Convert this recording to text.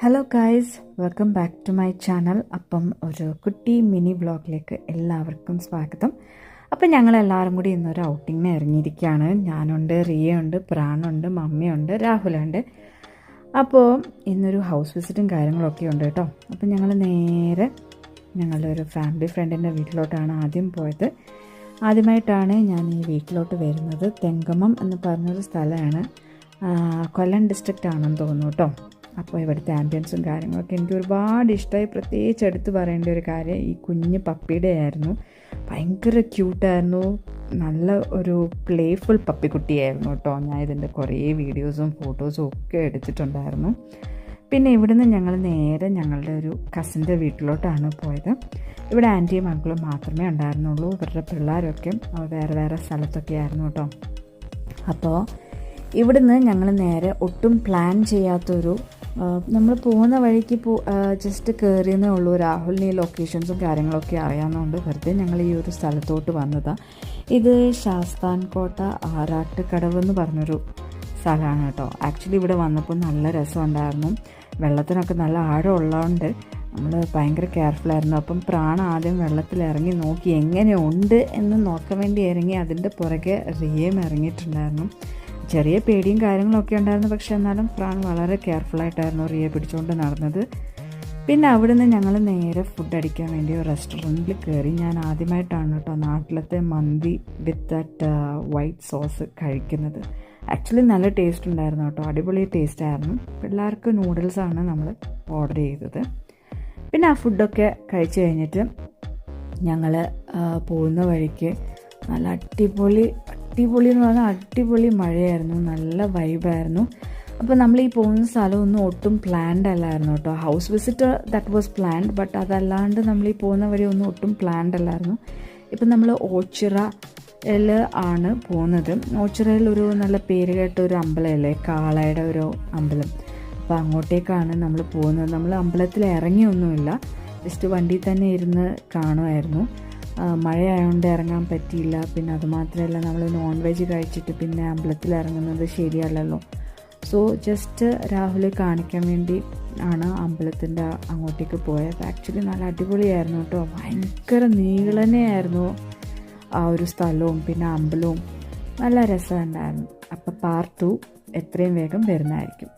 Hello guys, welcome back to my channel. അപ്പം ഒരു കുട്ടി മിനി വ്ളോഗിലേക്ക് എല്ലാവർക്കും സ്വാഗതം. അപ്പം ഞങ്ങളെല്ലാവരും കൂടി ഇന്നൊരു ഔട്ടിങ്ങിന് ഇറങ്ങിയിരിക്കുകയാണ്. ഞാനുണ്ട്, റിയയുണ്ട്, പ്രാണുണ്ട്, മമ്മിയുണ്ട്, രാഹുലുണ്ട്. അപ്പോൾ ഇന്നൊരു ഹൗസ് വിസിറ്റും കാര്യങ്ങളൊക്കെ ഉണ്ട് കേട്ടോ. അപ്പം ഞങ്ങൾ നേരെ ഞങ്ങളുടെ ഒരു ഫാമിലി ഫ്രണ്ടിൻ്റെ വീട്ടിലോട്ടാണ് ആദ്യം പോയത്. ആദ്യമായിട്ടാണ് ഞാൻ ഈ വീട്ടിലോട്ട് വരുന്നത്. തെങ്കമം എന്ന് പറഞ്ഞൊരു സ്ഥലമാണ്, കൊല്ലം ഡിസ്ട്രിക്റ്റ് ആണെന്ന് തോന്നുന്നു കേട്ടോ. അപ്പോൾ ഇവിടുത്തെ ആംബിയൻസും കാര്യങ്ങളൊക്കെ എനിക്ക് ഒരുപാട് ഇഷ്ടമായി. പ്രത്യേകിച്ച് എടുത്ത് പറയേണ്ട ഒരു കാര്യം ഈ കുഞ്ഞ് പപ്പിയുടെ ആയിരുന്നു. ഭയങ്കര ക്യൂട്ടായിരുന്നു, നല്ല ഒരു പ്ലേഫുൾ പപ്പിക്കുട്ടിയായിരുന്നു കേട്ടോ. ഞാൻ ഇതിൻ്റെ കുറേ വീഡിയോസും ഫോട്ടോസും ഒക്കെ എടുത്തിട്ടുണ്ടായിരുന്നു. പിന്നെ ഇവിടുന്ന് ഞങ്ങൾ നേരെ ഞങ്ങളുടെ ഒരു കസിൻ്റെ വീട്ടിലോട്ടാണ് പോയത്. ഇവിടെ ആൻറ്റിയും മക്കളും മാത്രമേ ഉണ്ടായിരുന്നുള്ളൂ. ഇവരുടെ പിള്ളേരൊക്കെ വേറെ വേറെ സ്ഥലത്തൊക്കെ ആയിരുന്നു കേട്ടോ. അപ്പോൾ ഇവിടുന്ന് ഞങ്ങൾ നേരെ ഒട്ടും പ്ലാൻ ചെയ്യാത്തൊരു, നമ്മൾ പോകുന്ന വഴിക്ക് ജസ്റ്റ് കയറിയെന്നേ ഉള്ളൂ. രാഹുലിന് ഈ ലൊക്കേഷൻസും കാര്യങ്ങളൊക്കെ അറിയാവുന്നതുകൊണ്ട് വെറുതെ ഞങ്ങൾ ഈ ഒരു സ്ഥലത്തോട്ട് വന്നതാണ്. ഇത് ശാസ്താൻകോട്ട ആറാട്ടുകടവ് എന്ന് പറഞ്ഞൊരു സ്ഥലമാണ് കേട്ടോ. ആക്ച്വലി ഇവിടെ വന്നപ്പോൾ നല്ല രസമുണ്ടായിരുന്നു. വെള്ളത്തിനൊക്കെ നല്ല ആഴം ഉള്ളതുകൊണ്ട് നമ്മൾ ഭയങ്കര കെയർഫുള്ളായിരുന്നു. അപ്പം പ്രാണ ആദ്യം വെള്ളത്തിലിറങ്ങി നോക്കി എങ്ങനെയുണ്ട് എന്ന് നോക്കാൻ വേണ്ടി ഇറങ്ങി. അതിൻ്റെ പുറകെ റിയയും ഇറങ്ങിയിട്ടുണ്ടായിരുന്നു. ചെറിയ പേടിയും കാര്യങ്ങളൊക്കെ ഉണ്ടായിരുന്നു, പക്ഷെ എന്നാലും പ്രാൺ വളരെ കെയർഫുള്ളായിട്ടായിരുന്നു റിയെ പിടിച്ചുകൊണ്ട് നടന്നത്. പിന്നെ അവിടെ നിന്ന് ഞങ്ങൾ നേരെ ഫുഡ് അടിക്കാൻ വേണ്ടി ഒരു റെസ്റ്റോറൻറ്റിൽ കയറി. ഞാൻ ആദ്യമായിട്ടാണ് കേട്ടോ നാട്ടിലത്തെ മന്തി വിത്ത് ദാറ്റ് വൈറ്റ് സോസ് കഴിക്കുന്നത്. ആക്ച്വലി നല്ല ടേസ്റ്റ് ഉണ്ടായിരുന്നു കേട്ടോ, അടിപൊളി ടേസ്റ്റായിരുന്നു. പിള്ളേർക്ക് നൂഡിൽസാണ് നമ്മൾ ഓർഡർ ചെയ്തത്. പിന്നെ ആ ഫുഡൊക്കെ കഴിച്ച് കഴിഞ്ഞിട്ട് ഞങ്ങൾ പോകുന്ന വഴിക്ക് നല്ല അടിപൊളി എന്ന് പറഞ്ഞാൽ അടിപൊളി മഴയായിരുന്നു, നല്ല വൈബായിരുന്നു. അപ്പോൾ നമ്മൾ ഈ പോകുന്ന സ്ഥലമൊന്നും ഒട്ടും പ്ലാൻഡ് അല്ലായിരുന്നു കേട്ടോ. House visit that was planned, but അതല്ലാണ്ട് നമ്മൾ ഈ പോകുന്ന വഴി ഒന്നും ഒട്ടും പ്ലാൻഡ് അല്ലായിരുന്നു. ഇപ്പം നമ്മൾ ഓച്ചിറയിൽ ആണ് പോകുന്നത്. ഓച്ചിറയിൽ ഒരു നല്ല പേര് കേട്ട ഒരു അമ്പലമല്ലേ, കാളയുടെ ഒരു അമ്പലം. അപ്പോൾ അങ്ങോട്ടേക്കാണ് നമ്മൾ പോകുന്നത്. നമ്മൾ അമ്പലത്തിൽ ഇറങ്ങിയൊന്നുമില്ല, ജസ്റ്റ് വണ്ടിയിൽ തന്നെ ഇരുന്ന് കാണുമായിരുന്നു. മഴയായതുകൊണ്ട് ഇറങ്ങാൻ പറ്റിയില്ല. പിന്നെ അതുമാത്രമല്ല, നമ്മൾ നോൺ വെജ് കഴിച്ചിട്ട് പിന്നെ അമ്പലത്തിൽ ഇറങ്ങുന്നത് ശരിയല്ലല്ലോ. സോ ജസ്റ്റ് രാഹുൽ കാണിക്കാൻ വേണ്ടി ആണ് അമ്പലത്തിൻ്റെ അങ്ങോട്ടേക്ക് പോയത്. ആക്ച്വലി നല്ല അടിപൊളിയായിരുന്നു കേട്ടോ. ഭയങ്കര നീളനെയായിരുന്നു ആ ഒരു സ്ഥലവും പിന്നെ അമ്പലവും, നല്ല രസമുണ്ടായിരുന്നു. അപ്പോൾ പാർട്ട് 2 എത്രയും വേഗം വരുന്നതായിരിക്കും.